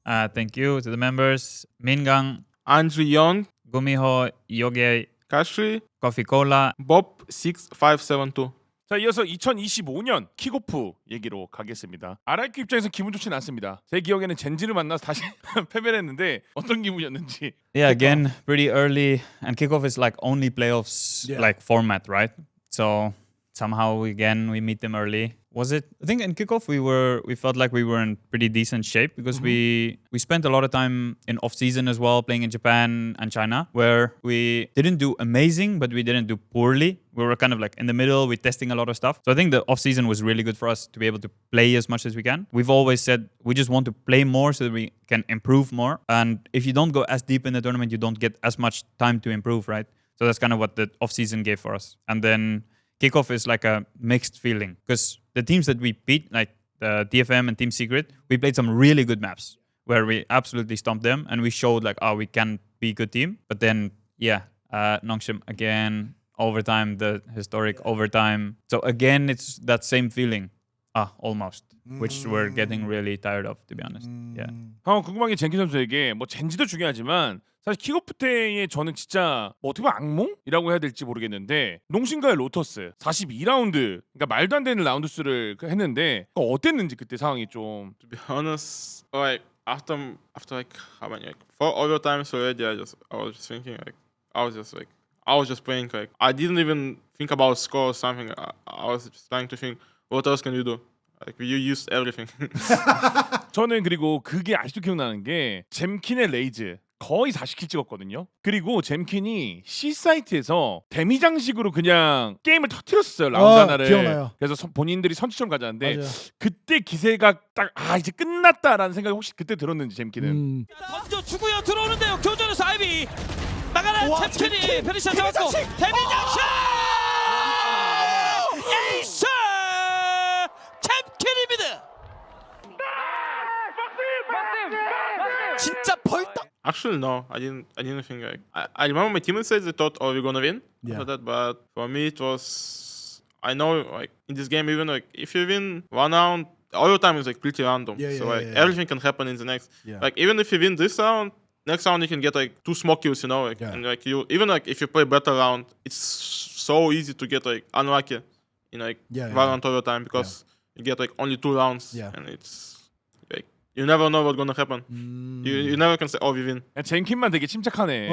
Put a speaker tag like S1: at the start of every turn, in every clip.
S1: Thank you to the members. Mingang,
S2: Andrion,
S1: Gumiho, Yoge,
S2: Kashri,
S1: Coffee Cola.
S2: Bob 6572.
S3: 자, 이어서 2025년 킥오프 얘기로 가겠습니다. RIQ 입장에서 기분 좋진 않습니다. 제 기억에는 젠지를 만나서 다시 패배를 했는데 어떤 기분이었는지.
S1: Yeah, again, pretty early, and kickoff is like only playoffs like format, right? So somehow again we meet them early. Was it? I think in kickoff we felt like we were in pretty decent shape because we spent a lot of time in off season as well, playing in Japan and China, where we didn't do amazing, but we didn't do poorly. We were kind of like in the middle. We're testing a lot of stuff. So I think the off season was really good for us to be able to play as much as we can. We've always said we just want to play more so that we can improve more. And if you don't go as deep in the tournament, you don't get as much time to improve, right? So that's kind of what the off season gave for us. And then kickoff is like a mixed feeling because the teams that we beat, like the DFM and Team Secret, we played some really good maps where we absolutely stomped them and we showed like, oh, we can be a good team. But then, Nongshim again, overtime, the historic overtime. So again, it's that same feeling, almost, which we're getting really tired of, to be honest. Yeah.
S3: 궁금한 게 젠키 선수에게 뭐 젠지도 중요하지만 사실 킥오프 때에 저는 진짜 뭐 어떻게 보면 악몽이라고 해야 될지 모르겠는데 농심과의 로터스 42라운드 그러니까 말도 안 되는 라운드 수를 했는데 어땠는지 그때 상황이 좀.
S2: To be honest, like after like how many like 4 overtimes already, I was just thinking like I was just playing like I didn't even think about score or something. I was just trying to think what else can we do. Like you used everything.
S3: 저는 그리고 그게 아직도 기억나는 게 잼킨의 레이즈 거의 40킬 찍었거든요. 그리고 잼킨이 C 사이트에서 데미장식으로 그냥 게임을 터뜨렸어요. 라운드 하나를.
S4: 기억나요.
S3: 그래서 본인들이 선취점 가져왔는데
S4: 맞아요.
S3: 그때 기세가 딱 이제 끝났다라는 생각이 혹시 그때 들었는지 잼킨은.
S5: 던져 주고요. 들어오는데요. 교전에서 아이비 나가는 잼킨이 페니시 잡았고 데미장식 에이스 잼킨입니다. 진짜 벌떡.
S2: Actually, no, I didn't think like I remember my teammates said they thought, oh, we're gonna win after that, but for me it was I know like in this game even like if you win one round, all your time is like pretty random. Everything can happen in the next. Like even if you win this round, next round you can get like 2 smoke kills, you know, like, and like you even like if you play better round, it's so easy to get like unlucky in like VALORANT all the time because you get like only 2 rounds and it's. You never know what's gonna happen. You never can say, oh, we win.
S3: 젠킨만 되게 침착하네.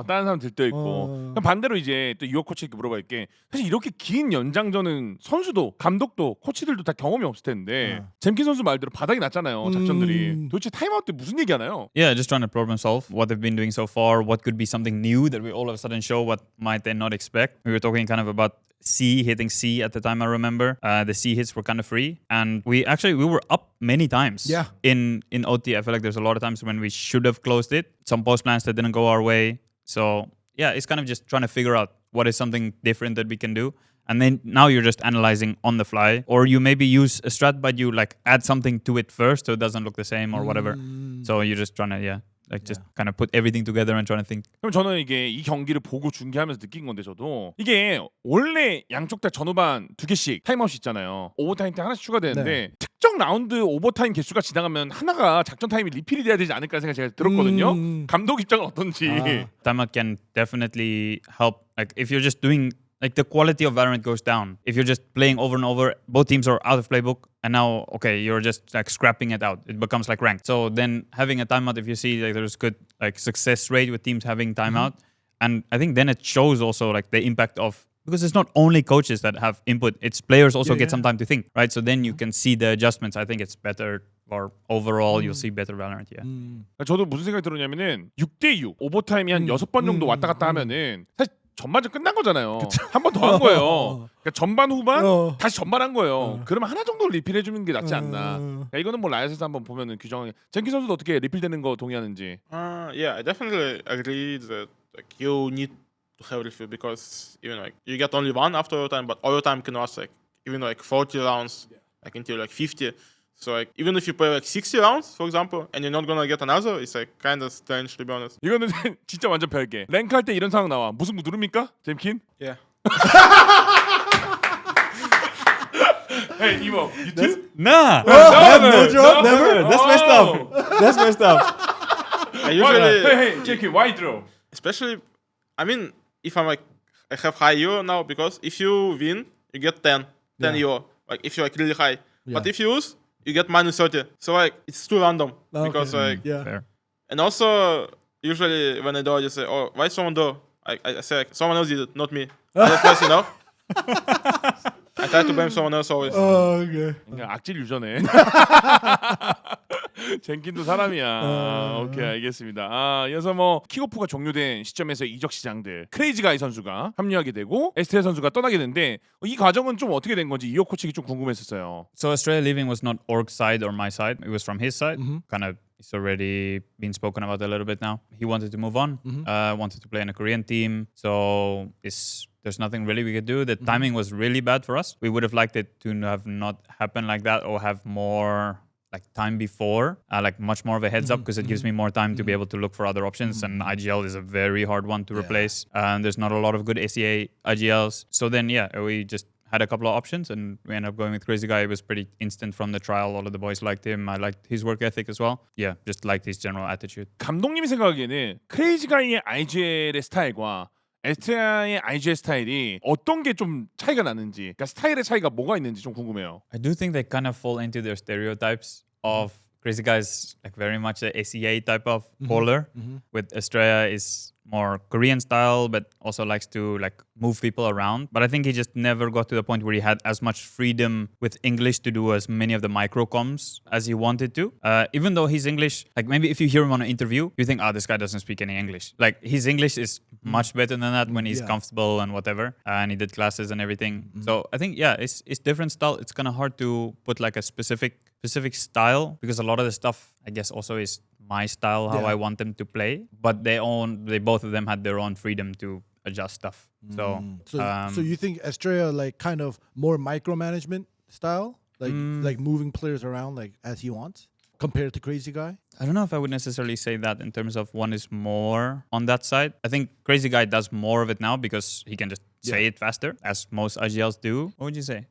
S3: 다른 사람 들떠 있고. 반대로 이제 또 유호 코치에게 물어볼게. 사실 이렇게 긴 연장전은 선수도 감독도 코치들도 다 경험이 없을 텐데 젠킨 선수 말대로 바닥이 났잖아요. 작전들이. 도대체 타임아웃 때 무슨 얘기하나요?
S1: Yeah, just trying to problem solve what they've been doing so far. What could be something new that we all of a sudden show? What might they not expect? We were talking kind of about hitting C at the time. I remember the C hits were kind of free, and we were up many times. In OT, I feel like there's a lot of times when we should have closed it. Some post plans that didn't go our way. So yeah, it's kind of just trying to figure out what is something different that we can do. And then now you're just analyzing on the fly, or you maybe use a strat, but you like add something to it first so it doesn't look the same or whatever. So you're just trying to just kind of put everything together and trying to think.
S3: 그럼 저는 이게 이 경기를 보고 중계하면서 느낀 건데 저도 이게 원래 양쪽 다 전후반 2개씩 타임아웃이 있잖아요. 오버타임 때 하나씩 추가되는데 특정 라운드 오버타임 개수가 지나가면 하나가 작전 타임이 리필이 돼야 되지 않을까 생각 제가 들었거든요. 감독 입장은 어떤지.
S1: Timeout can definitely help. Like if you're just doing like the quality of VALORANT goes down. If you're just playing over and over, both teams are out of playbook, and now you're just like scrapping it out. It becomes like ranked. So then having a timeout, if you see like there's good like success rate with teams having timeout, and I think then it shows also like the impact of because it's not only coaches that have input; it's players also get some time to think, right? So then you can see the adjustments. I think it's better. Or overall, you'll see better VALORANT. Yeah.
S3: 저도 무슨 생각이 들었냐면은 6대6 오버타임이 한 6번 정도 왔다 갔다 하면은 사실 전반전 끝난 거잖아요. 한 번 더 한 거예요. 그러니까 전반 후반 다시 전반한 거예요. 그러면 하나 정도 리필해 주는 게 낫지 않나. 그러니까 이거는 뭐 라이엇에서 한번 보면은 규정하게. 젠키 선수도 어떻게 리필되는 거 동의하는지.
S2: Yeah, I definitely agree that like you need to have refill because even like you get only one after overtime, but overtime can last like even like 40 rounds, like until like 50. So like even if you play like 60 rounds, for example, and you're not gonna get another, it's like kind of strange to be honest.
S3: 이거는 진짜 완전 별개. 랭크 할 때 이런 상황 나와. 무슨 누릅니까? 잼킨?
S2: Yeah.
S3: Hey, Ivo, you too?
S1: Nah.
S3: No
S1: draw, never. That's messed up. That's messed up.
S2: I usually,
S3: Hey, JK, why draw?
S2: especially, I mean, if I'm like, I have high euro now because if you win, you get 10 euro. Like if you're like really high. But if you lose, you get minus 30. So like it's too random because like
S1: Fair.
S2: and also usually when I do, I just say, oh, why someone do? I say like someone else did it, not me. I just press, I try to blame someone else always.
S4: Okay.
S3: 그러니까 악질 유저네. 젠킨도 사람이야. 오케이, 알겠습니다. 이어서 뭐 킥오프가 종료된 시점에서 이적시장들 크레이지가이 선수가 합류하게 되고 에스트레 선수가 떠나게 되는데 이 과정은 좀 어떻게 된 건지 이호 코치가 좀 궁금했었어요.
S1: So Estrella leaving was not Org's side or my side. It was from his side. Kind of, it's already been spoken about a little bit now. He wanted to move on. Wanted to play in a Korean team. So there's nothing really we could do. The timing was really bad for us. We would have liked it to have not happened like that or have more like time before, like much more of a heads up because it gives me more time to be able to look for other options. And IGL is a very hard one to replace. And there's not a lot of good ACA IGLs. So then, we just had a couple of options and we ended up going with crazyguy. It was pretty instant from the trial. All of the boys liked him. I liked his work ethic as well. Yeah, just liked his general attitude.
S3: 감독님이 생각하기에는 크레이지가이의 IGL의 스타일과 에스트레아의 IGL 스타일이 어떤 게 좀 차이가 나는지, 그러니까 스타일의 차이가 뭐가 있는지 좀 궁금해요.
S1: I do think they kind of fall into their stereotypes of crazyguy is like very much a ACA type of bowler. With Estrella is more Korean style, but also likes to like move people around. But I think he just never got to the point where he had as much freedom with English to do as many of the micro comms as he wanted to. Even though his English, like maybe if you hear him on an interview, you think, this guy doesn't speak any English. Like his English is much better than that when he's comfortable and whatever. And he did classes and everything. So I think, it's different style. It's kind of hard to put like a specific style because a lot of the stuff, I guess, also is my style, how I want them to play. But they both of them had their own freedom to adjust stuff. So
S4: you think Estrella like kind of more micromanagement style, like moving players around like as he wants, compared to crazyguy?
S1: I don't know if I would necessarily say that in terms of one is more on that side. I think crazyguy does more of it now because he can just say it faster, as most IGLs do. What would you say?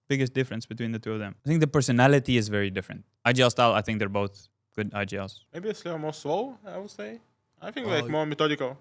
S1: Biggest difference between the two of them? I think the personality is very different. IGL style, I think they're both good IGLs.
S2: Maybe it's a little more slow, I would say. I think like more methodical.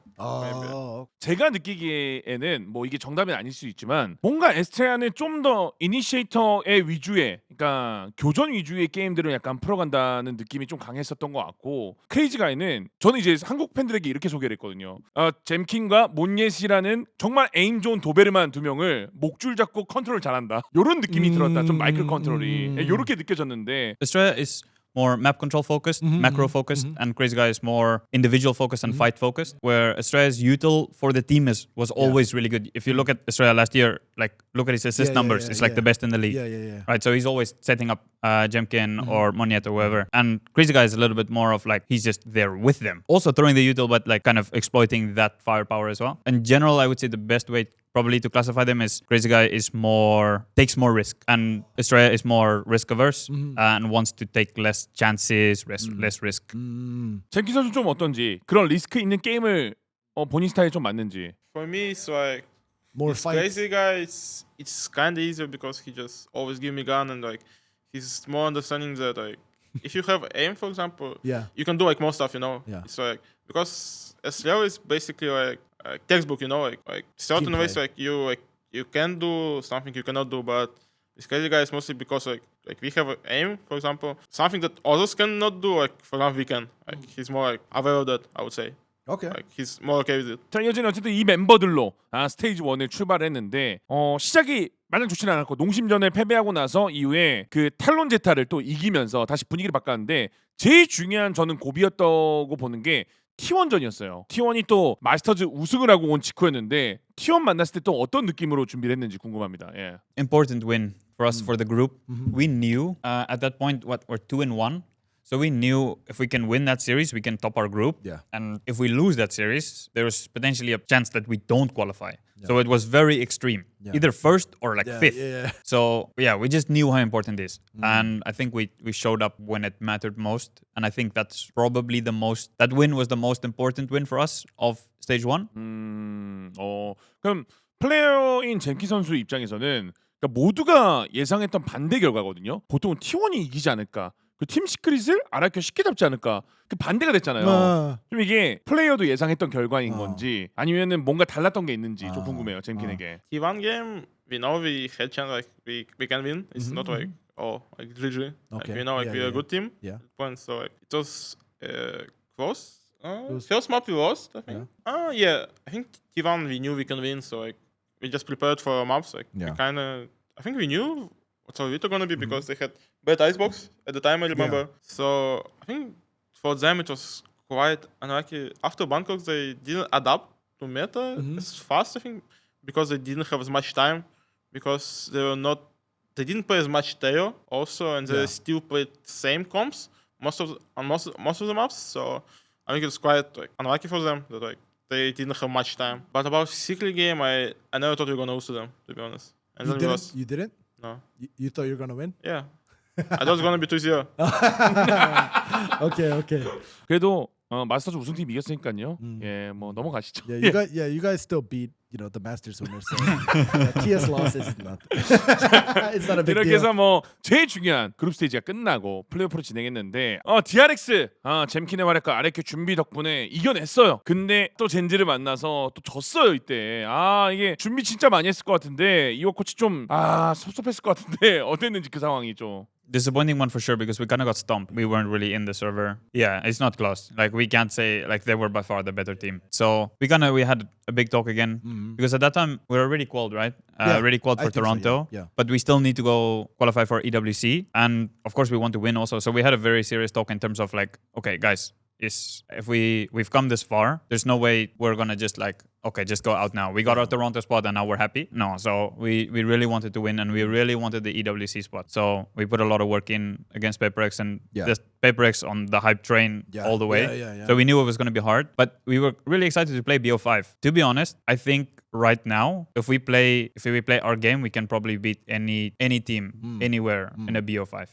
S3: 제가 느끼기에는 뭐 이게 정답은 아닐 수 있지만 뭔가 에스트레아는 좀 더 이니시에이터의 위주의, 그러니까 교전 위주의 게임들을 약간 풀어간다는 느낌이 좀 강했었던 것 같고, 크레이지가이는 저는 이제 한국 팬들에게 이렇게 소개를 했거든요. 잼킨과 몬예시라는 정말 에임 좋은 도베르만 두 명을 목줄 잡고 컨트롤 잘한다, 이런 느낌이 들었다. 좀 마이크로 컨트롤이 이렇게 느껴졌는데
S1: Estrella is more map control focused, macro focused, and crazyguy is more individual focused and fight focused. Where Estrella's util for the team was always really good. If you look at Estrella last year, like look at his assist numbers, it's like the best in the league. Right, so he's always setting up Jemkin or Moniet or whoever. And crazyguy is a little bit more of like he's just there with them, also throwing the util, but like kind of exploiting that firepower as well. In general, I would say the best way probably to classify them is crazyguy takes more risk, and Estrella is more risk averse and wants to take less chances, less risk.
S3: 잼킨 선수 좀 어떤지, 그런 리스크 있는 게임을 본인 스타일에 좀 맞는지.
S2: For me, it's like
S4: More fights.
S2: crazyguy. It's kind of easier because he just always give me gun and like he's more understanding that like if you have aim, for example, you can do like more stuff. It's like because Estrella is basically like textbook, like certain ways like you can do something you cannot do, but this crazyguy is mostly because like we have aim, for example, something that others cannot do, like for example we can. Like he's more like aware of that, I would say.
S4: Okay.
S2: Like he's more okay with it.
S3: 자, 이어지는 어쨌든 이 멤버들로 스테이지 1을 출발했는데 시작이 마냥 좋지는 않았고 농심전을 패배하고 나서 이후에 그 탈론 제타를 또 이기면서 다시 분위기를 바꿨는데 제일 중요한 저는 고비였다고 보는 게 T1전이었어요. T1이 또 마스터즈 우승을 하고 온 직후였는데 T1 만났을 때 또 어떤 느낌으로 준비를 했는지 궁금합니다.
S1: Important win for us for the group. We knew at that point we're 2-1. So we knew if we can win that series, we can top our group. And if we lose that series, there was potentially a chance that we don't qualify. So it was very extreme, either first or like fifth. So we just knew how important it is. And I think we showed up when it mattered most. And I think that's probably that win was the most important win for us of stage 1.
S3: 그럼 플레이어인 잼키 선수 입장에서는 그러니까 모두가 예상했던 반대 결과거든요. 보통은 T1이 이기지 않을까. 그 팀 시크릿을 RIQ 쉽게 잡지 않을까. 그 반대가 됐잖아요. 좀 이게 플레이어도 예상했던 결과인 건지 아니면은 뭔가 달랐던 게 있는지 좀 궁금해요, 잼킨에게.
S2: T1 game, we know we had chance, like we can win. It's not like like GG. Like, we know like we're a good team.
S4: Yeah.
S2: Points, so like, it was close. First map we lost, I think. Yeah, I think T1 we knew we can win, so like we just prepared for maps. Like we I think we knew what our Vito gonna be because they had bad icebox at the time. I remember. So I think for them it was quite unlucky. After Bangkok, they didn't adapt to meta as fast. I think because they didn't have as much time, because they didn't play as much Teo also, and they still played same comps most of the maps. So I think it's quite like unlucky for them that like they didn't have much time. But about Secret game, I never thought we were gonna lose to them, to be honest. And
S4: You
S2: then
S4: didn't? You didn't?
S2: No.
S4: You thought you were gonna win?
S2: Yeah. I thought it was gonna be 2-0.
S4: Okay.
S3: 그래도 마스터즈 우승팀 이겼으니까요. 예, 뭐 넘어가시죠.
S4: Yeah, you guys still beat the Masters winners. So TS loss is nothing. It's not a big
S3: 이렇게
S4: deal.
S3: 해서 뭐 제일 중요한 그룹 스테이지가 끝나고 플레이오프로 진행했는데 DRX 잼킨의 활약과 RIQ 준비 덕분에 이겨냈어요. 근데 또 젠지를 만나서 또 졌어요 이때. 이게 준비 진짜 많이 했을 것 같은데 이호 코치 좀 섭섭했을 것 같은데 어땠는지 그 상황이 좀.
S1: Disappointing one for sure because we kind of got stomped. We weren't really in the server. Yeah, it's not close. Like we can't say like they were by far the better team. So we had a big talk again because at that time we were already qualified, right? Already qualified for Toronto.
S4: So, yeah.
S1: But we still need to go qualify for EWC, and of course we want to win also. So we had a very serious talk in terms of like, okay, guys, if we've come this far, there's no way we're gonna just like, okay, just go out now. We got our Toronto spot and now we're happy. No, so we really wanted to win and we really wanted the EWC spot. So we put a lot of work in against PaperX and just PaperX on the hype train all the way.
S4: Yeah.
S1: So we knew it was going to be hard, but we were really excited to play BO5. To be honest, I think right now, if we play our game, we can probably beat any team anywhere in a BO5.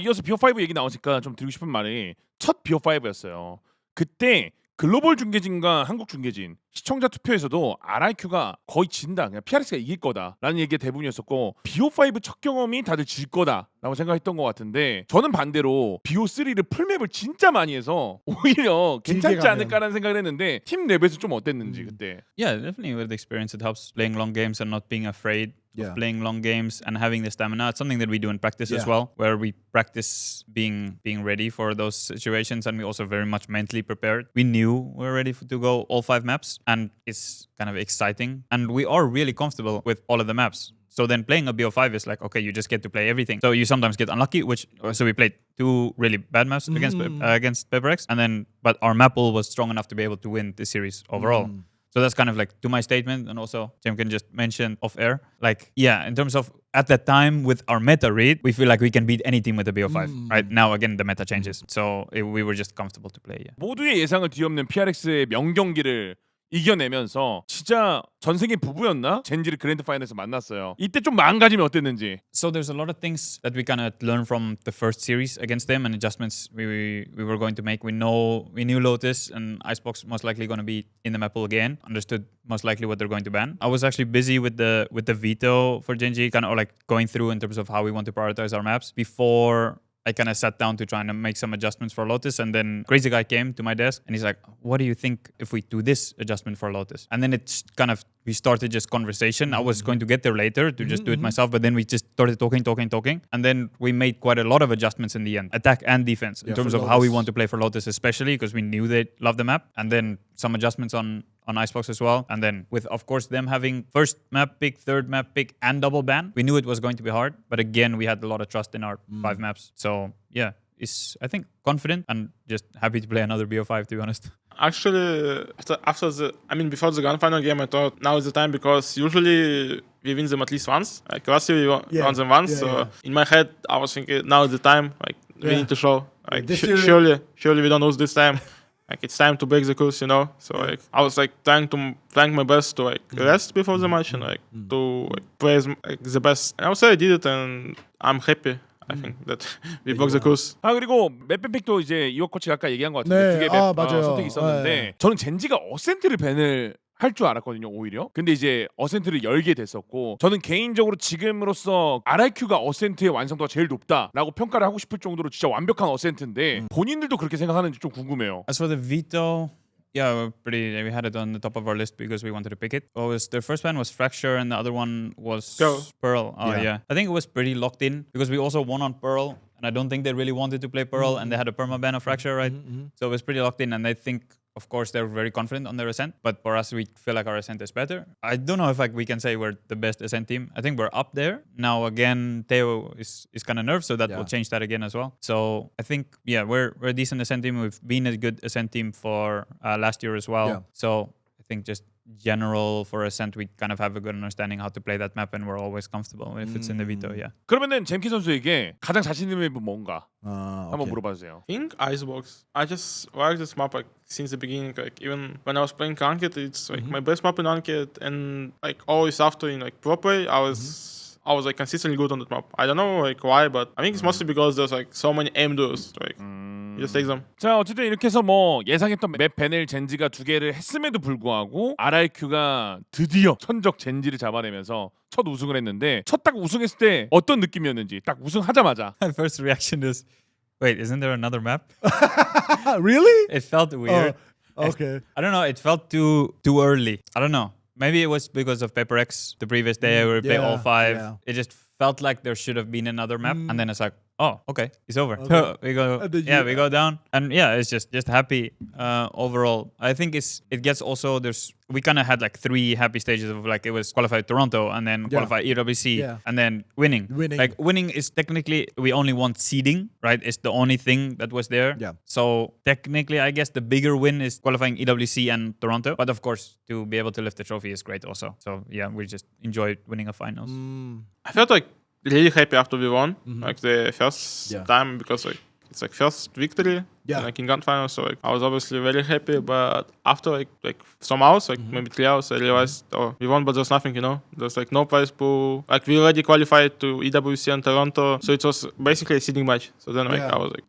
S3: 이어서 BO5 얘기 나오니까 좀 드리고 싶은 말이 첫 BO5였어요. 그때 글로벌 중계진과 한국 중계진 시청자 투표에서도 RIQ가 거의 진다, 그냥 PRX가 이길 거다라는 얘기가 대부분이었었고 BO5 첫 경험이 다들 질 거다라고 생각했던 것 같은데 저는 반대로 BO3를 풀맵을 진짜 많이 해서 오히려 괜찮지 않을까라는 생각을 했는데 팀 랩에서 좀 어땠는지 그때.
S1: Yeah, definitely with experience it helps playing long games and not being afraid of playing long games and having the stamina. It's something that we do in practice as well, where we practice being ready for those situations, and we also very much mentally prepared. We knew we were ready to go all 5 maps, and it's kind of exciting, and we are really comfortable with all of the maps. So then playing a BO5 is like, okay, you just get to play everything. So you sometimes get unlucky, so we played 2 really bad maps against PaperX, and then but our map pool was strong enough to be able to win this series overall. So that's kind of like to my statement, and also Jim can just mention off air. Like, yeah, in terms of at that time with our meta read, we feel like we can beat any team with a BO5. Right now, again, the meta changes, so we were just comfortable to play. Yeah.
S3: 모두의 예상을 뒤엎는 PRX의 명경기를 이겨내면서 진짜 전 세계 부부였나? 젠지를 그랜드 파이널에서 만났어요. 이때 좀 마음가짐이 어땠는지.
S1: So there's a lot of things that we kind of learned from the first series against them and adjustments we were going to make. We knew Lotus and Icebox most likely going to be in the map pool again. Understood most likely what they're going to ban. I was actually busy with the veto for Genji, kind of like going through in terms of how we want to prioritize our maps before I kind of sat down to try and make some adjustments for Lotus, and then crazyguy came to my desk and he's like, what do you think if we do this adjustment for Lotus? And then it's kind of, we started just conversation. I was going to get there later to just do it myself, but then we just started talking. And then we made quite a lot of adjustments in the end, attack and defense, in terms of how we want to play for Lotus, especially because we knew they love the map. And then some adjustments on Icebox as well. And then with, of course, them having first map pick, third map pick, and double ban, we knew it was going to be hard. But again, we had a lot of trust in our 5 maps. So yeah, it's, I think, confident and just happy to play another BO5, to be honest.
S2: Actually, before the grand final game, I thought now is the time, because usually we win them at least once. Like last year we won them once. In my head, I was thinking now is the time. Like we need to show. Like surely we don't lose this time. Like it's time to break the curse, you know. So like I was like trying my best to like rest before the match and like to play the best. And I would say I did it, and I'm happy. I think that we broke the curse.
S3: 그리고 맵밴픽도 이제 이호 코치가 아까 얘기한 것 같은데 2개 맵
S4: 맞아요.
S3: 선택이 있었는데 저는 젠지가 어센트를 밴을 할 줄 알았거든요 오히려. 근데 이제 어센트를 열게 됐었고 저는 개인적으로 지금으로서 RIQ가 어센트의 완성도가 제일 높다라고 평가를 하고 싶을 정도로 진짜 완벽한 어센트인데 본인들도 그렇게 생각하는지 좀 궁금해요.
S1: As for the veto, yeah, we had it on the top of our list because we wanted to pick it. The first one was Fracture and the other one was Pearl. Oh yeah. I think it was pretty locked in because we also won on Pearl and I don't think they really wanted to play Pearl and they had a permaban of Fracture, right? So it was pretty locked in and I think of course they're very confident on their Ascent, but for us we feel like our Ascent is better. I don't know if we can say we're the best Ascent team. I think we're up there. Now again Theo is kind of nerved, so that will change that again as well. So I think we're a decent Ascent team. We've been a good Ascent team for last year as well. Yeah. So I think just general for Ascent we kind of have a good understanding how to play that map and we're always comfortable if it's in the veto. Yeah.
S3: 그러면은 잼키 선수에게 가장 자신 있는 맵은 뭔가 한번 물어봐 주세요.
S2: I think Icebox. I just like this map like since the beginning. Like even when I was playing Ranked, it's like my best map in Ranked, and like always after in like Pro Play, I was like consistently good on that map. I don't know like why, but I think it's mostly because there's like so many aim duels. Like you just take them.
S3: 자 어쨌든 이렇게 해서 뭐 예상했던 맵 밴을 젠지가 2개를 했음에도 불구하고 RIQ가 드디어 천적 젠지를 잡아내면서 첫 우승을 했는데 첫 딱 우승했을 때 어떤 느낌이었는지 딱 우승하자마자
S1: My first reaction is, wait, isn't there another map?
S4: Really?
S1: It felt weird.
S4: Okay.
S1: I don't know. It felt too early. I don't know. Maybe it was because of Paper X the previous day where we played all 5. Yeah. It just felt like there should have been another map, and then it's like, oh, okay, it's over. Okay. So we go down, and it's just happy overall. I think it gets also we kind of had like 3 happy stages of like it was qualified Toronto and then qualified EWC and then winning. Like winning is technically we only want seeding, right? It's the only thing that was there. Yeah. So technically, I guess the bigger win is qualifying EWC and Toronto. But of course, to be able to lift the trophy is great also. So yeah, we just enjoyed winning a finals.
S2: I felt like really happy after we won, like the first time because like it's like first victory, like in grand final. So like I was obviously very happy, but after like some hours, like maybe 3 hours, I realized we won, but there's nothing, There's like no prize pool. Like we already qualified to EWC and Toronto, so it was basically a seeding match. So then like I was like,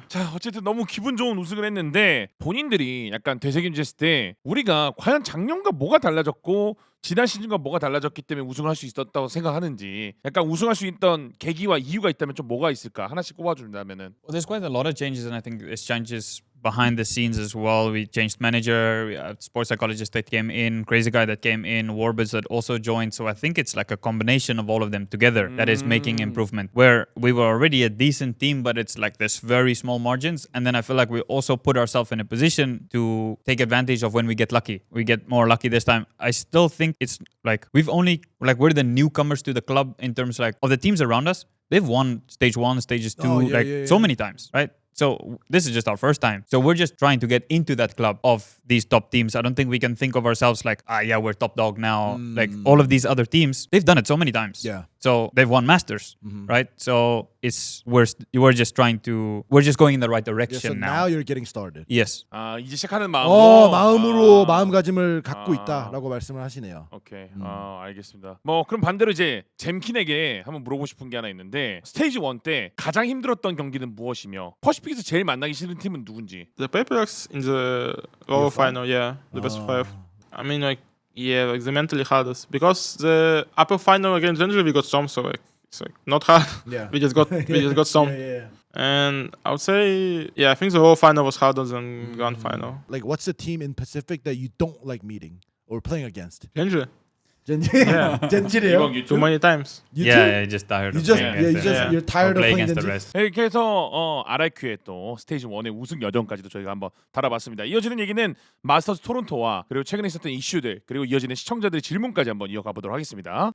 S3: 자 어쨌든 너무 기분 좋은 우승을 했는데 본인들이 약간 되새김질했을 때 우리가 과연 작년과 뭐가 달라졌고 지난 시즌과 뭐가 달라졌기 때문에 우승할 수 있었다고 생각하는지 약간 우승할 수 있던 계기와 이유가 있다면 좀 뭐가 있을까 하나씩 꼽아준다면은.
S1: Well, there's quite a lot of changes, and I think there's changes behind the scenes as well. We changed manager, we had sports psychologist that came in, crazyguy that came in, Warbirds that also joined. So I think it's like a combination of all of them together that is making improvement. Where we were already a decent team, but it's like there's very small margins. And then I feel like we also put ourselves in a position to take advantage of when we get lucky. We get more lucky this time. I still think it's like we're the newcomers to the club in terms like of the teams around us. They've won stage 1, stages 2, so many times, right? So this is just our first time. So we're just trying to get into that club of these top teams. I don't think we can think of ourselves like, we're top dog now. Like all of these other teams, they've done it so many times. Yeah. So they've won Masters, right? So we're just going in the right direction
S4: so now you're getting started.
S1: Yes.
S3: 이제 시작하는 마음으로.
S4: 마음으로 마음가짐을 갖고 있다라고 말씀을 하시네요.
S3: 오케이. 알겠습니다. 뭐 그럼 반대로 이제 잼킨에게 한번 물어보고 싶은 게 하나 있는데 스테이지 1 때 가장 힘들었던 경기는 무엇이며 퍼시픽에서 제일 만나기 싫은 팀은 누군지.
S2: The Paperx in the lower final, the best of 5. I mean like like the mentally hardest because the upper final against Genji we got Storm, so like it's like not hard. Yeah. we just got Storm. And I would say I think the lower final was harder than grand final.
S4: Like what's the team in Pacific that you don't like meeting or playing against?
S2: Genji.
S4: 젠지래요?
S2: Too many times.
S1: You're just tired of playing
S4: you're tired of playing
S1: against the
S4: 젠지.
S1: rest.
S3: 이렇게 해서 RIQ의 또 스테이지 1의 우승 여정까지도 저희가 한번 달아봤습니다. 이어지는 얘기는 마스터즈 토론토와 그리고 최근에 있었던 이슈들 그리고 이어지는 시청자들의 질문까지 한번 이어가 보도록 하겠습니다.